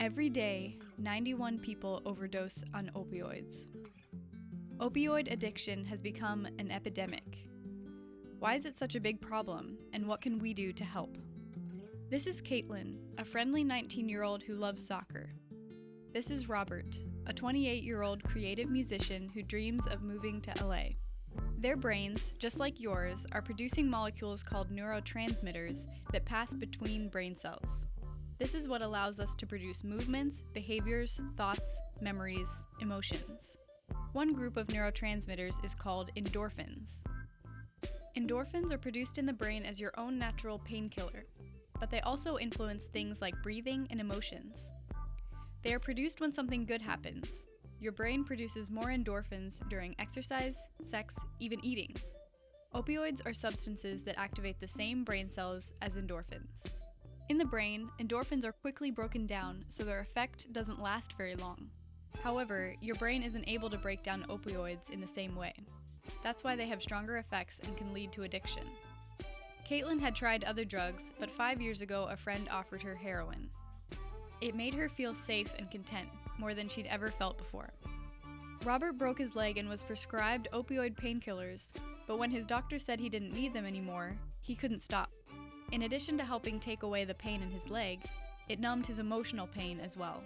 Every day, 91 people overdose on opioids. Opioid addiction has become an epidemic. Why is it such a big problem, and what can we do to help? This is Caitlin, a friendly 19-year-old who loves soccer. This is Robert, a 28-year-old creative musician who dreams of moving to LA. Their brains, just like yours, are producing molecules called neurotransmitters that pass between brain cells. This is what allows us to produce movements, behaviors, thoughts, memories, emotions. One group of neurotransmitters is called endorphins. Endorphins are produced in the brain as your own natural painkiller, but they also influence things like breathing and emotions. They are produced when something good happens. Your brain produces more endorphins during exercise, sex, even eating. Opioids are substances that activate the same brain cells as endorphins. In the brain, endorphins are quickly broken down, so their effect doesn't last very long. However, your brain isn't able to break down opioids in the same way. That's why they have stronger effects and can lead to addiction. Caitlin had tried other drugs, but 5 years ago a friend offered her heroin. It made her feel safe and content, more than she'd ever felt before. Robert broke his leg and was prescribed opioid painkillers, but when his doctor said he didn't need them anymore, he couldn't stop. In addition to helping take away the pain in his leg, it numbed his emotional pain as well.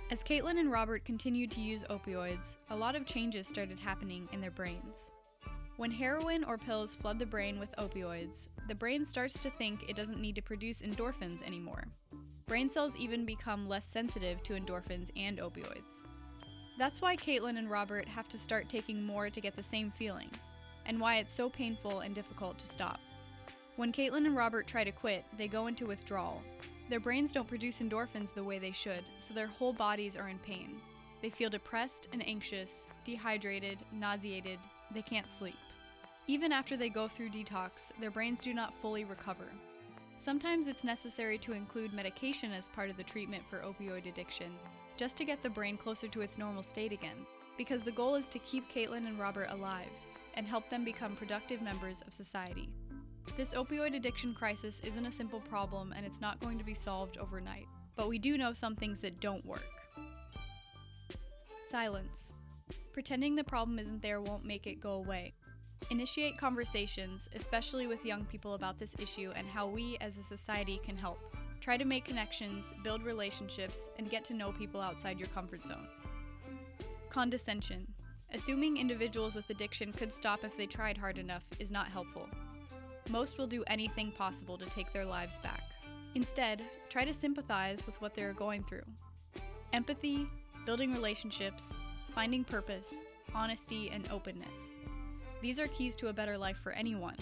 As Caitlin and Robert continued to use opioids, a lot of changes started happening in their brains. When heroin or pills flood the brain with opioids, the brain starts to think it doesn't need to produce endorphins anymore. Brain cells even become less sensitive to endorphins and opioids. That's why Caitlin and Robert have to start taking more to get the same feeling, and why it's so painful and difficult to stop. When Caitlin and Robert try to quit, they go into withdrawal. Their brains don't produce endorphins the way they should, so their whole bodies are in pain. They feel depressed and anxious, dehydrated, nauseated, they can't sleep. Even after they go through detox, their brains do not fully recover. Sometimes it's necessary to include medication as part of the treatment for opioid addiction, just to get the brain closer to its normal state again, because the goal is to keep Caitlin and Robert alive and help them become productive members of society. This opioid addiction crisis isn't a simple problem, and it's not going to be solved overnight, but we do know some things that don't work. Silence. Pretending the problem isn't there won't make it go away. Initiate conversations, especially with young people, about this issue and how we as a society can help. Try to make connections, build relationships, and get to know people outside your comfort zone. Condescension. Assuming individuals with addiction could stop if they tried hard enough is not helpful. Most will do anything possible to take their lives back. Instead, try to sympathize with what they are going through. Empathy, building relationships, finding purpose, honesty, and openness. These are keys to a better life for anyone,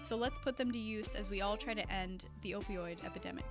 so let's put them to use as we all try to end the opioid epidemic.